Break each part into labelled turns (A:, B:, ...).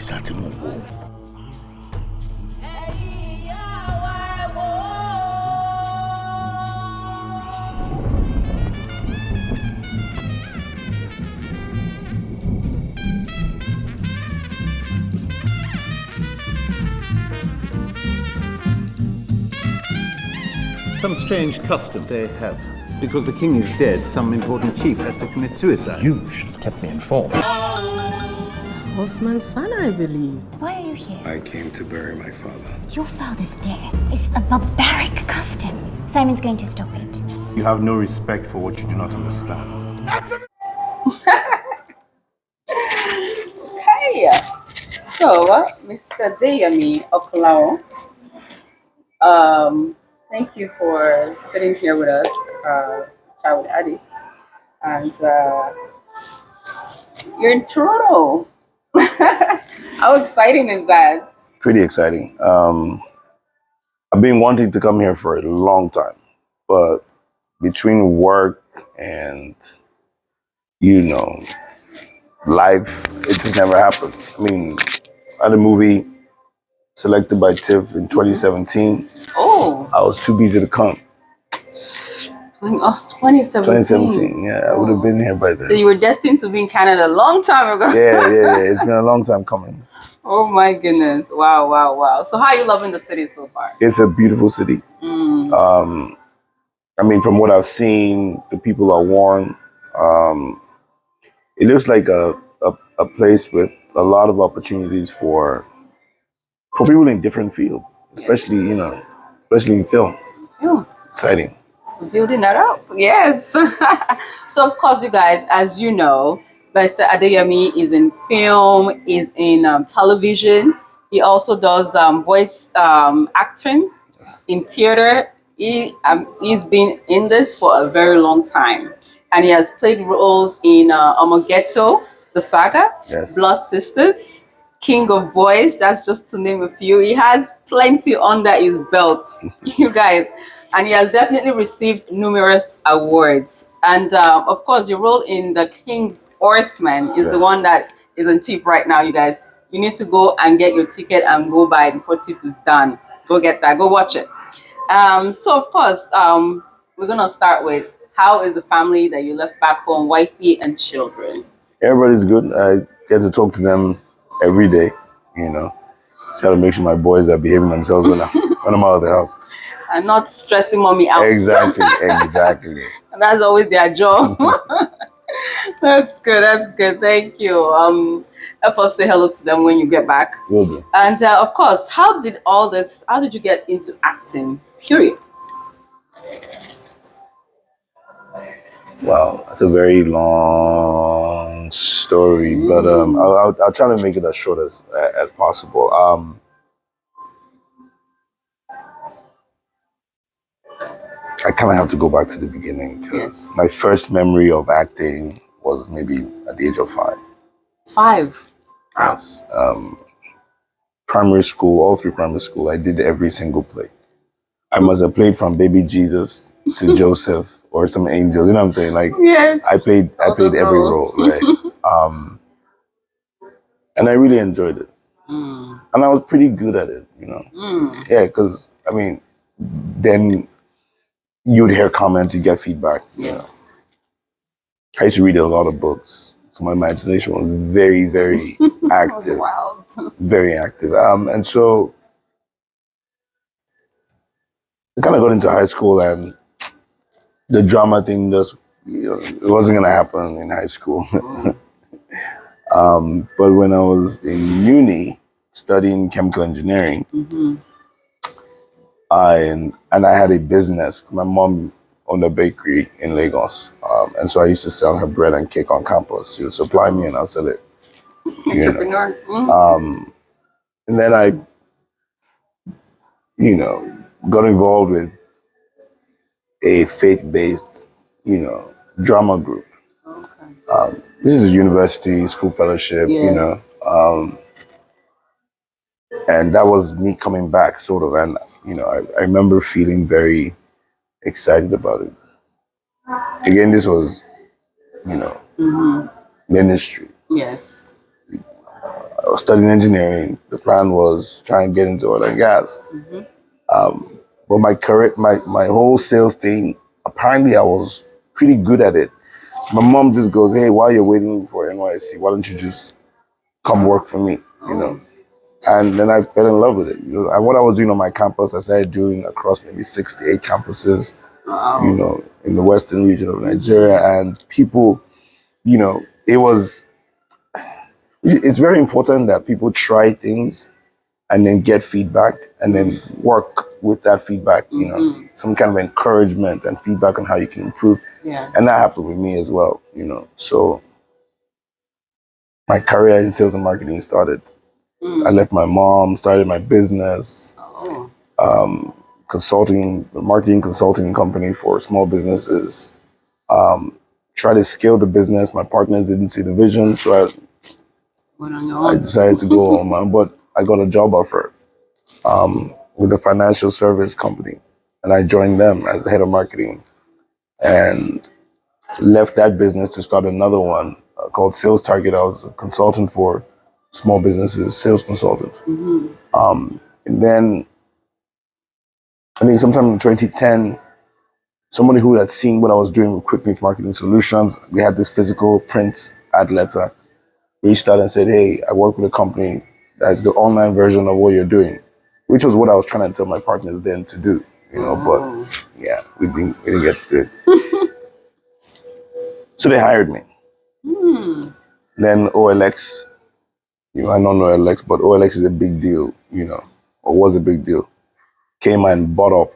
A: sati Mungu.
B: Some strange custom they have. Because the king is dead, some important chief has to commit suicide.
A: You should have kept me informed.
C: Osman's son, I believe.
D: Why are you here?
E: I came to bury my father.
D: Your father's death is a barbaric custom. Simon's going to stop it.
B: You have no respect for what you do not understand.
C: Hey! So, Mr. Deyemi Okanlawon, thank you for sitting here with us, chat with Adi. And you're in Toronto. How exciting is that?
E: Pretty exciting. I've been wanting to come here for a long time, but between work and, life, it just never happened. I mean, I had a movie selected by TIFF in 2017.
C: Oh,
E: I was too busy to come.
C: 2017.
E: 2017, yeah, I would have been here by then.
C: So you were destined to be in Canada a long time ago.
E: Yeah. It's been a long time coming.
C: Oh my goodness. Wow. So how are you loving the city so far?
E: It's a beautiful city. I mean, from what I've seen, the people are warm. It looks like a place with a lot of opportunities for people in different fields, especially, especially in film.
C: Yeah.
E: Exciting.
C: Building that up. Yes. So of course, you guys, as you know, Mr. Deyemi is in film, is in television. He also does voice acting in theater. He's been in this for a very long time. And he has played roles in Omogeto, The Saga,
E: Yes.
C: Blood Sisters, King of Boys, that's just to name a few. He has plenty under his belt, you guys. And he has definitely received numerous awards. And of course, your role in The King's Horseman is the one that is on TIFF right now, you guys. You need to go and get your ticket and go buy it before TIFF is done. Go get that. Go watch it. So, of course, we're going to start with how is the family that you left back home, wifey and children?
E: Everybody's good. I get to talk to them every day, Try to make sure my boys are behaving themselves when I'm out of the house.
C: And not stressing mommy out.
E: Exactly.
C: And that's always their job. That's good. Thank you. Help us say hello to them when you get back.
E: Will do.
C: And of course, how did you get into acting? Period.
E: Wow, that's a very long story, but I'll try to make it as short as possible. I kind of have to go back to the beginning because my first memory of acting was maybe at the age of 5.
C: 5?
E: Yes. Primary school, all through primary school, I did every single play. I must have played from Baby Jesus to Joseph or some angel. You know what I'm saying? Like,
C: yes.
E: I played every role, right? And I really enjoyed it. And I was pretty good at it, Yeah, because, I mean, then you'd hear comments, you get feedback.
C: Yes.
E: I used to read a lot of books. So my imagination was very, very active.
C: Wild.
E: Very active. And so I kind of got into high school and the drama thing just, it wasn't going to happen in high school. But when I was in uni studying chemical engineering, I had a business. My mom owned a bakery in Lagos. And so I used to sell her bread and cake on campus. She would supply me and I'll sell it.
C: Entrepreneur.
E: And then I, got involved with a faith-based, drama group.
C: Okay.
E: This is a university, school fellowship,
C: Yes.
E: And that was me coming back, sort of. And, I remember feeling very excited about it. Again, this was, ministry.
C: Yes.
E: I was studying engineering. The plan was try and get into oil and gas. But my career, my whole sales thing, apparently I was pretty good at it. My mom just goes, "Hey, while you're waiting for NYSC, why don't you just come work for me?" You know. And then I fell in love with it. You know, and what I was doing on my campus, I started doing across maybe 6 to 8 campuses. You know, in the western region of Nigeria, and people, you know, it's very important that people try things and then get feedback and then work with that feedback, you know, some kind of encouragement and feedback on how you can improve.
C: Yeah.
E: And that happened with me as well, you know. So my career in sales and marketing started. I left my mom, started my business, marketing consulting company for small businesses. Tried to scale the business. My partners didn't see the vision, so
C: Went on your
E: I
C: own.
E: decided to go on my own. But I got a job offer with a financial service company, and I joined them as the head of marketing, and left that business to start another one called Sales Target. I was a consultant for small businesses, sales consultant. And then I think sometime in 2010, somebody who had seen what I was doing with Quick Meets Marketing Solutions, we had this physical print ad letter, reached out and said, "Hey, I work with a company that's the online version of what you're doing," which was what I was trying to tell my partners then to do, you know, but yeah, we didn't get to do it. So they hired me. Then OLX, you know, I don't know OLX, but OLX is a big deal, you know, or was a big deal. Came and bought up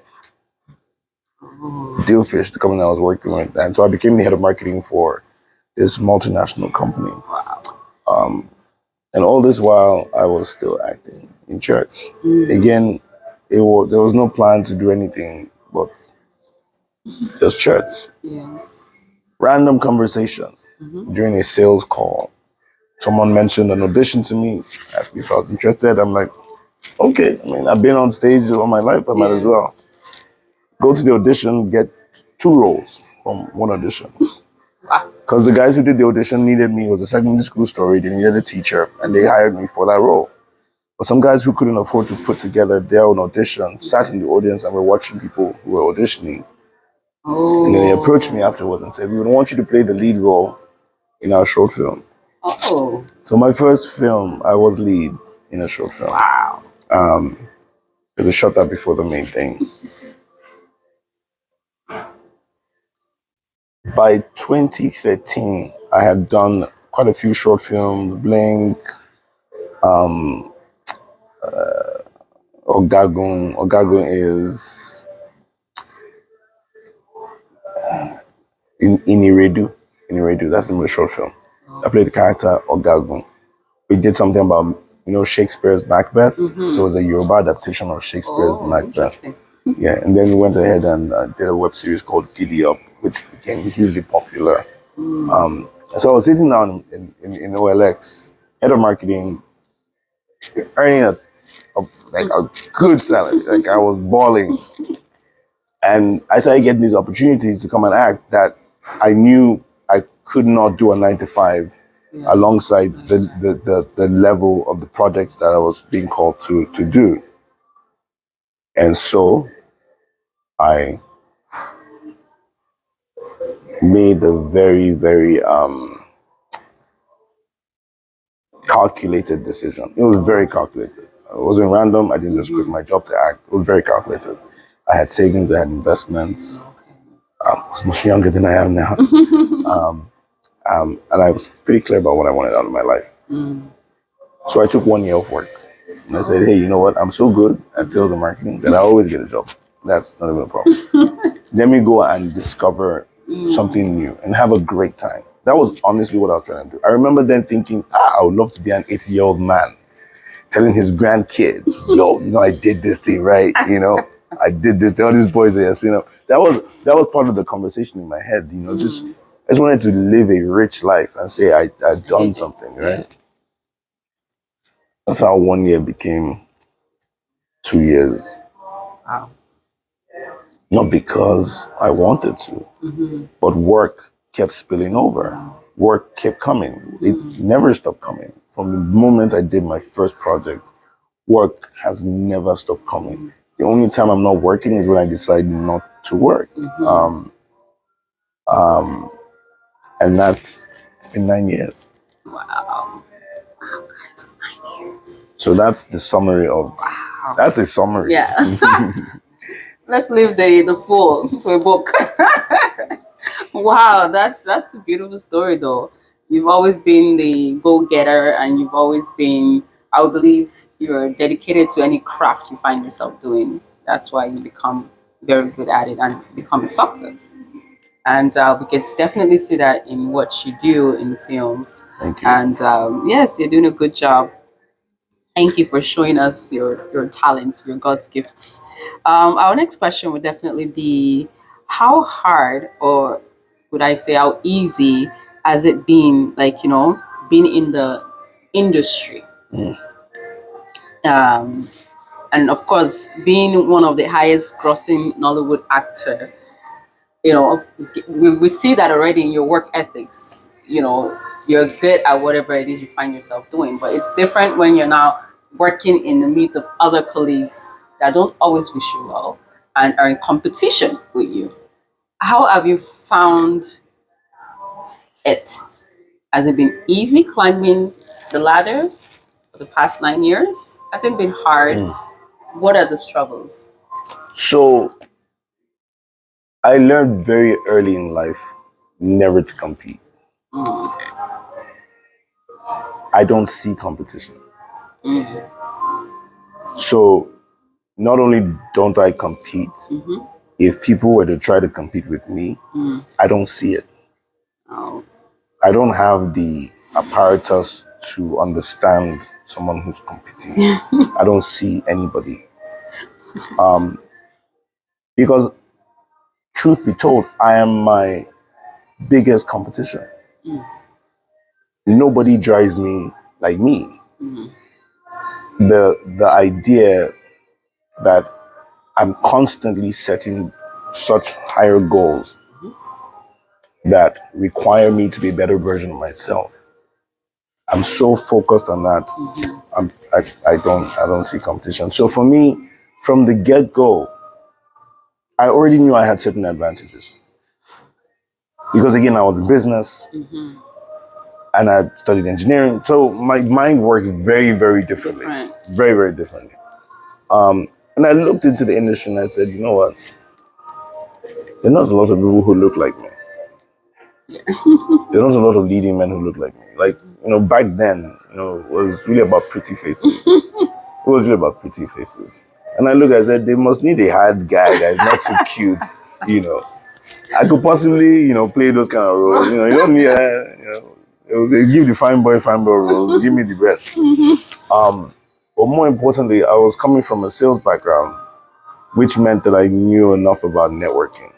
E: Dealfish, the company I was working with. And so I became the head of marketing for this multinational company. And all this while, I was still acting in church. Again, there was no plan to do anything but just church.
C: Yes.
E: Random conversation during a sales call. Someone mentioned an audition to me, asked me if I was interested. I'm like, okay. I mean, I've been on stage all my life. I might as well go to the audition, get 2 roles from one audition. Because the guys who did the audition needed me. It was a secondary school story. They needed a teacher, and they hired me for that role. But some guys who couldn't afford to put together their own audition sat in the audience and were watching people who were auditioning. And then they approached me afterwards and said, "We would want you to play the lead role in our short film." So my first film, I was lead in a short film.
C: Wow.
E: Because they shot that before the main thing. By 2013, I had done quite a few short films, Blink, Ogagun. Ogagun is in Iniredu. Iniredu, that's the name of the short film. I played the character Ogagun. We did something about, you know, Shakespeare's Macbeth. So it was a Yoruba adaptation of Shakespeare's Macbeth. Yeah, and then we went ahead and did a web series called Giddy Up, which became hugely popular. So I was sitting down in OLX, head of marketing, earning a good salary. Like I was balling. And I started getting these opportunities to come and act that I knew I could not do a 9 to 5 alongside the level of the projects that I was being called to do. And so I made a very, very calculated decision. It was very calculated. It wasn't random. I didn't just quit my job to act. It was very calculated. I had savings, I had investments. I was much younger than I am now. And I was pretty clear about what I wanted out of my life. So I took 1 year off work. And I said, "Hey, you know what? I'm so good at sales and marketing that I always get a job. That's not even a problem. Let me go and discover something new and have a great time." That was honestly what I was trying to do. I remember then thinking, I would love to be an 80-year-old man telling his grandkids, "Yo, you know, I did this thing, right? You know, I did this." All these boys there, you know, that was part of the conversation in my head. You know, I just wanted to live a rich life and say I'd done something, right? That's how 1 year became 2 years.
C: Wow.
E: Not because I wanted to, but work kept spilling over. Work kept coming. It never stopped coming. from the moment I did my first project, work has never stopped coming. The only time I'm not working is when I decide not to work. And it's been 9 years.
C: Wow. Wow, guys, 9 years.
E: So that's the summary of, that's a summary.
C: Yeah. Let's leave the full to a book. Wow, that's a beautiful story though. You've always been the go-getter and you've always been, I would believe you're dedicated to any craft you find yourself doing. That's why you become very good at it and become a success. And we can definitely see that in what you do in films.
E: Thank you.
C: And yes, you're doing a good job. Thank you for showing us your talents, your God's gifts. Our next question would definitely be, how hard, or would I say how easy has it been, like, being in the industry? And of course, being one of the highest grossing Nollywood actor, we see that already in your work ethics. You're good at whatever it is you find yourself doing, but it's different when you're now working in the midst of other colleagues that don't always wish you well and are in competition with you. How have you found it? Has it been easy climbing the ladder for the past 9 years? Has it been hard? What are the struggles?
E: So I learned very early in life never to compete. I don't see competition. So not only don't I compete, if people were to try to compete with me, I don't see it.
C: Oh,
E: I don't have the apparatus to understand someone who's competing. I don't see anybody. Because truth be told, I am my biggest competition. Nobody drives me like me. The idea that I'm constantly setting such higher goals that require me to be a better version of myself. I'm so focused on that. I don't see competition. So for me, from the get-go, I already knew I had certain advantages. Because again, I was in business and I studied engineering. So my mind works very, very differently. Very, very differently. And I looked into the industry and I said, you know what? There are not a lot of people who look like me. There are not a lot of leading men who look like me. Like, back then, it was really about pretty faces. It was really about pretty faces. And I looked, I said, they must need a hard guy that's not too cute, I could possibly, play those kind of roles. You don't need, they give the fine boy roles, give me the rest. But more importantly, I was coming from a sales background, which meant that I knew enough about networking.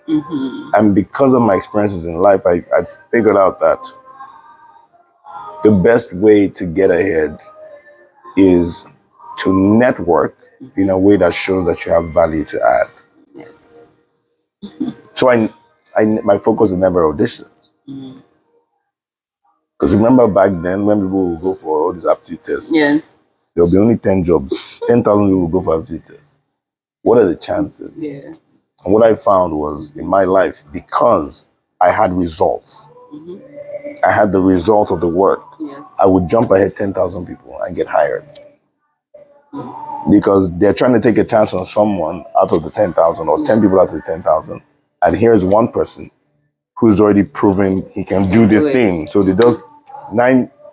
E: And because of my experiences in life, I figured out that the best way to get ahead is to network in a way that shows that you have value to add.
C: Yes.
E: So my focus is never auditions. Because remember back then when people would go for all these aptitude tests,
C: Yes.
E: there'll be only 10 jobs. 10,000 people will go for aptitude tests. What are the chances?
C: Yeah.
E: And what I found was in my life, because I had results, I had the result of the work,
C: Yes.
E: I would jump ahead 10,000 people and get hired. Because they're trying to take a chance on someone out of the 10,000 or 10 people out of the 10,000. And here's one person who's already proven he can do this thing. So they just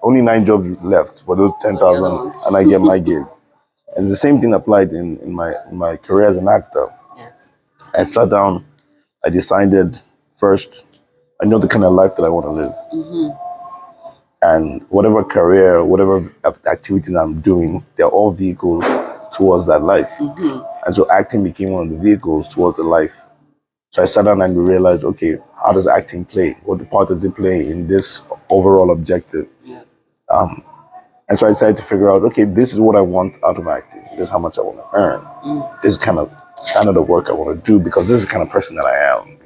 E: only 9 jobs left for those 10,000 and I get my gig. And the same thing applied in my career as an actor.
C: Yes.
E: I sat down, I decided first, I know the kind of life that I want to live. And whatever career, whatever activities I'm doing, they're all vehicles towards that life. And so acting became one of the vehicles towards the life. So I sat down and realized, okay, how does acting play? What part does it play in this overall objective?
C: Yeah.
E: And so I decided to figure out, okay, this is what I want out of acting. This is how much I want to earn. This is kind of standard of work I want to do because this is the kind of person that I am,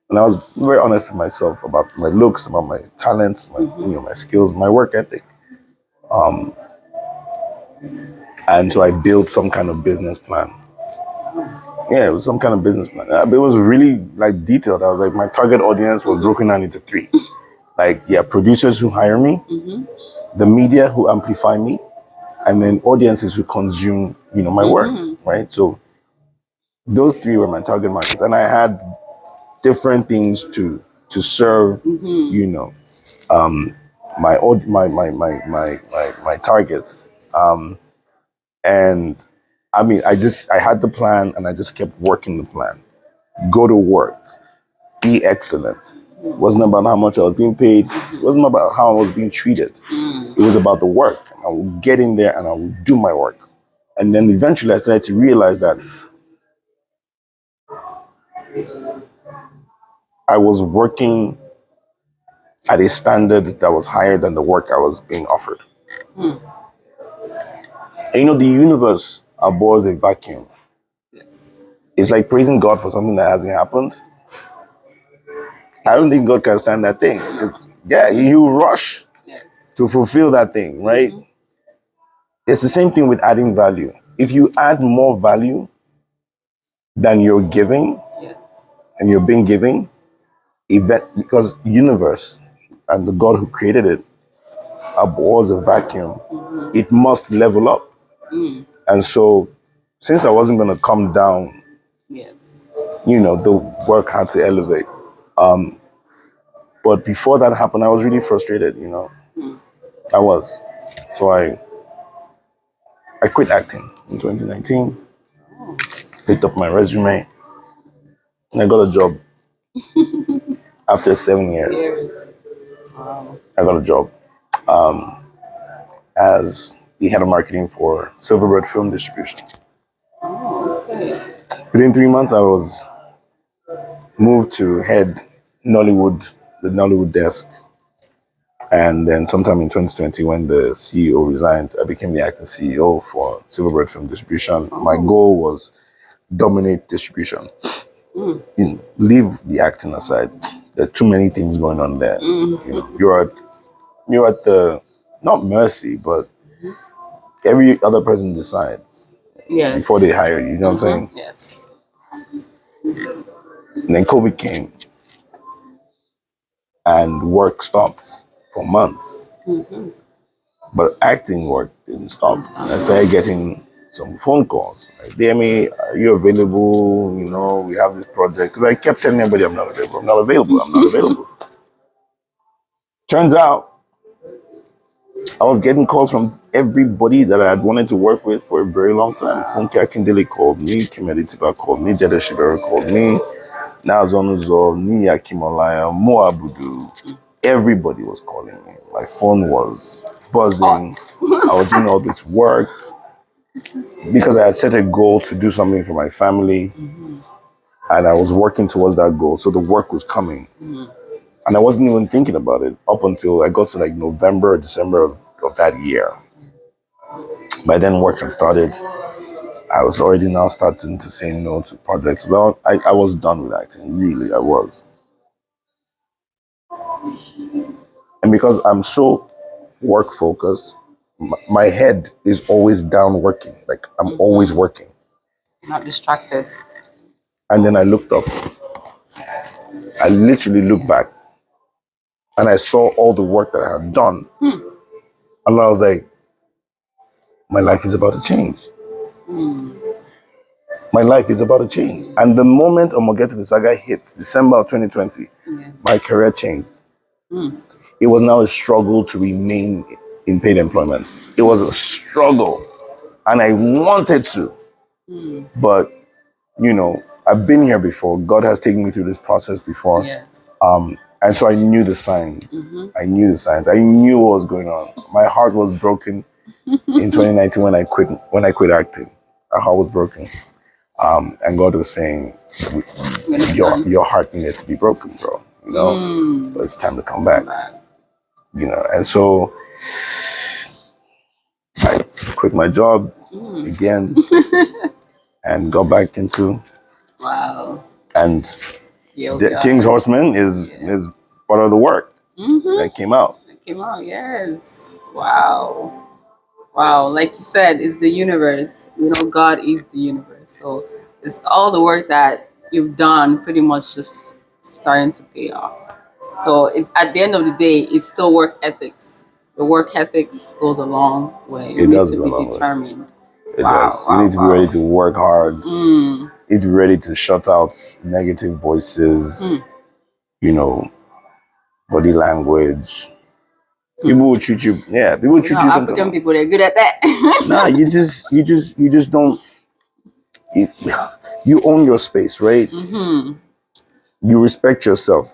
E: And I was very honest with myself about my looks, about my talents, my skills, my work ethic. And so I built some kind of business plan. Yeah, it was some kind of business plan. It was really like detailed. I was like, my target audience was broken down into three. Like, yeah, producers who hire me, the media who amplify me, and then audiences who consume, my work, right? So those three were my target markets, and I had different things to serve, my targets. And I mean, I had the plan, and I just kept working the plan. Go to work, be excellent. It wasn't about how much I was being paid. It wasn't about how I was being treated. It was about the work. I would get in there and I would do my work. And then eventually I started to realize that I was working at a standard that was higher than the work I was being offered. And the universe abhors a vacuum.
C: Yes.
E: It's like praising God for something that hasn't happened. I don't think God can stand that thing. He will rush to fulfill that thing, right? It's the same thing with adding value. If you add more value than you're giving, and you're being given, because the universe and the God who created it abhors a vacuum, it must level up. And so, since I wasn't going to come down, the work had to elevate. But before that happened, I was really frustrated, I was. So I quit acting in 2019, picked up my resume, and I got a job. After 7 years, I got a job as the head of marketing for Silverbird Film Distribution. Within 3 months, I was moved to head Nollywood, the Nollywood desk. And then sometime in 2020, when the CEO resigned, I became the acting CEO for Silverbird Film Distribution. My goal was dominate distribution. Leave the acting aside. There are too many things going on there. You're at the, not mercy, but every other person decides before they hire you. You know what I'm saying?
C: Yes.
E: And then COVID came, and work stopped for months. But acting work didn't stop. And I started getting some phone calls. Like, Deyemi, are you available? We have this project. Because I kept telling everybody I'm not available. I'm not available. I'm not available. Turns out, I was getting calls from everybody that I had wanted to work with for a very long time. Funke Akindele called me. Kimedi Tiba called me. Jede Shibera called me. Nazonuzo, Nia Kimolaya, Moabudu. Everybody was calling me. My phone was buzzing. I was doing all this work because I had set a goal to do something for my family. And I was working towards that goal. So the work was coming. And I wasn't even thinking about it up until I got to like November or December of that year. By then work had started. I was already now starting to say no to projects. I was done with acting, really, I was. And because I'm so work focused, my head is always down working. Like I'm always working.
C: Not distracted.
E: And then I looked up. I literally looked back and I saw all the work that I had done. And I was like, my life is about to change. My life is about to change. And the moment Omogete the Saga hit, December of 2020, my career changed. It was now a struggle to remain in paid employment. It was a struggle. And I wanted to. But, I've been here before. God has taken me through this process before.
C: Yes.
E: And so I knew the signs. I knew the signs. I knew what was going on. My heart was broken in 2019 when I quit acting. My heart was broken. And God was saying, your heart needed to be broken, bro. But it's time to come back. And so I quit my job again and got back into.
C: Wow.
E: And the King's Horseman is part of the work that came out.
C: came out. Yes. Wow. Wow. Like you said, it's the universe. You know, God is the universe. So it's all the work that you've done pretty much just starting to pay off. So at the end of the day, it's still work ethics. The work ethics goes a long way. You
E: It
C: need
E: does
C: to
E: go a
C: be
E: long way.
C: determined.
E: It
C: Wow,
E: does. You
C: wow,
E: need to be ready
C: wow.
E: to work hard. You need to be ready to shut out negative voices, you know, body language. People will treat you, yeah, people will
C: You
E: treat
C: know,
E: you
C: African
E: something.
C: people, they're good at that.
E: Nah, you just don't, you, you own your space, right? You respect yourself.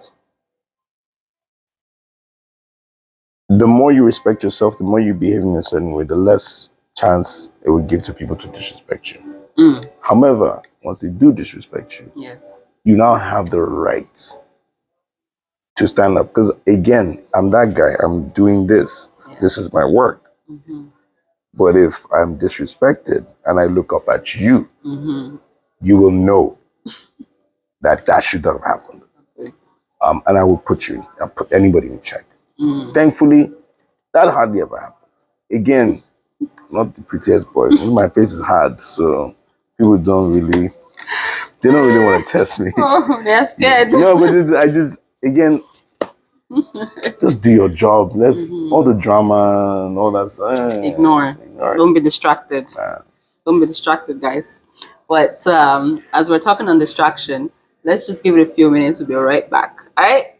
E: The more you respect yourself, the more you behave in a certain way, the less chance it would give to people to disrespect you. However, once they do disrespect you,
C: Yes.
E: you now have the right to stand up. Because again, I'm that guy. I'm doing this. This is my work. But if I'm disrespected and I look up at you, you will know that that should have happened. And I will I'll put anybody in check. Thankfully, that hardly ever happens. Again, not the prettiest boy. My face is hard, so people they don't really want to test me.
C: Oh, they're scared.
E: No, but again, just do your job. All the drama and all that.
C: Ignore.
E: Ignore it.
C: Don't be distracted. Don't be distracted, guys. But as we're talking on distraction, let's just give it a few minutes. We'll be right back. All right.